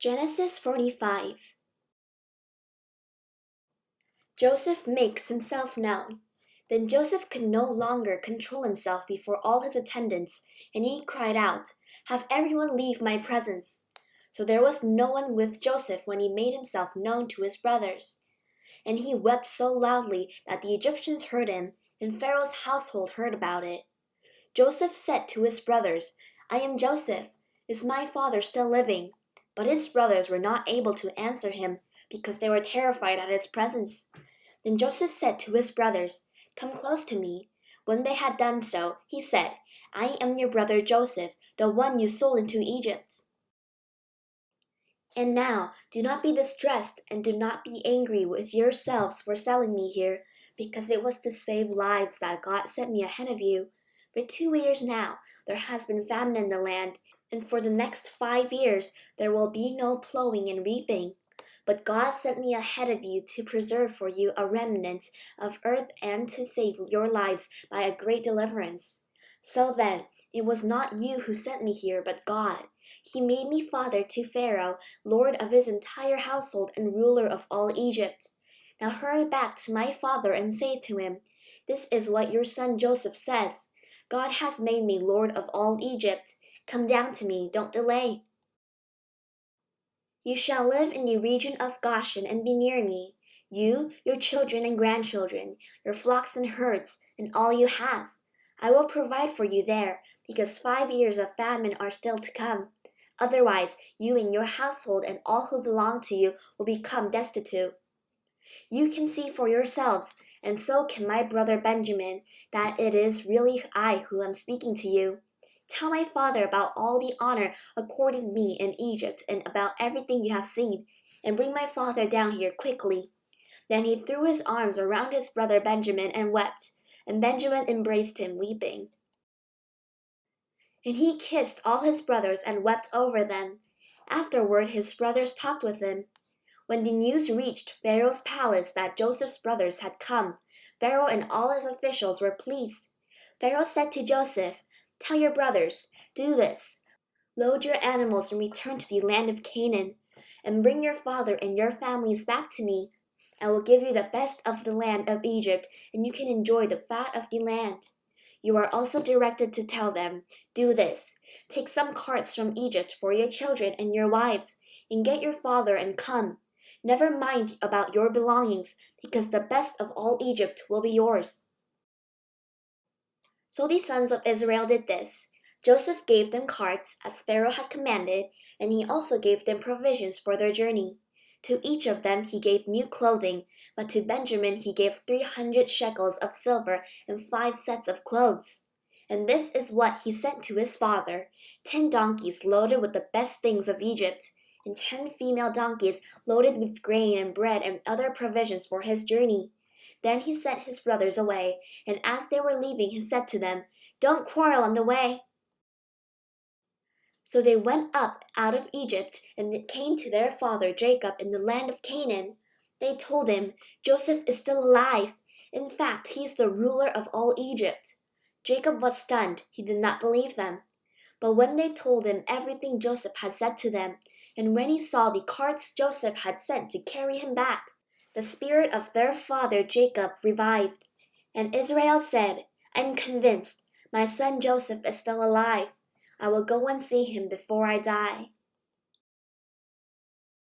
Genesis 45. Joseph makes himself known. Then Joseph could no longer control himself before all his attendants, and he cried out, "Have everyone leave my presence." So there was no one with Joseph when he made himself known to his brothers. And he wept so loudly that the Egyptians heard him, and Pharaoh's household heard about it. Joseph said to his brothers, "I am Joseph. Is my father still living?" But his brothers were not able to answer him because they were terrified at his presence. Then Joseph said to his brothers, "Come close to me." When they had done so, he said, "I am your brother Joseph, the one you sold into Egypt. And now do not be distressed and do not be angry with yourselves for selling me here, because it was to save lives that God sent me ahead of you. For 2 years now there has been famine in the land, and for the next 5 years there will be no plowing and reaping. But God sent me ahead of you to preserve for you a remnant of earth and to save your lives by a great deliverance. So then, it was not you who sent me here, but God. He made me father to Pharaoh, lord of his entire household and ruler of all Egypt. Now hurry back to my father and say to him, 'This is what your son Joseph says. God has made me lord of all Egypt. Come down to me, don't delay. You shall live in the region of Goshen and be near me, you, your children and grandchildren, your flocks and herds, and all you have. I will provide for you there, because 5 years of famine are still to come. Otherwise, you and your household and all who belong to you will become destitute. You can see for yourselves, and so can my brother Benjamin, that it is really I who am speaking to you. Tell my father about all the honor accorded me in Egypt and about everything you have seen, and bring my father down here quickly." Then he threw his arms around his brother Benjamin and wept, and Benjamin embraced him, weeping. And he kissed all his brothers and wept over them. Afterward his brothers talked with him. When the news reached Pharaoh's palace that Joseph's brothers had come, Pharaoh and all his officials were pleased. Pharaoh said to Joseph, "Tell your brothers, do this. Load your animals and return to the land of Canaan, and bring your father and your families back to me. I will give you the best of the land of Egypt, and you can enjoy the fat of the land." You are also directed to tell them, "Do this. Take some carts from Egypt for your children and your wives, and get your father and come. Never mind about your belongings, because the best of all Egypt will be yours." So the sons of Israel did this. Joseph gave them carts, as Pharaoh had commanded, and he also gave them provisions for their journey. To each of them he gave new clothing, but to Benjamin he gave 300 shekels of silver and 5 sets of clothes. And this is what he sent to his father: 10 donkeys loaded with the best things of Egypt, and 10 female donkeys loaded with grain and bread and other provisions for his journey. Then he sent his brothers away, and as they were leaving he said to them, "Don't quarrel on the way." So they went up out of Egypt and came to their father Jacob in the land of Canaan. They told him, "Joseph is still alive. In fact, he is the ruler of all Egypt." Jacob was stunned. He did not believe them. But when they told him everything Joseph had said to them, and when he saw the carts Joseph had sent to carry him back, the spirit of their father Jacob revived. And Israel said, "I'm convinced my son Joseph is still alive. I will go and see him before I die."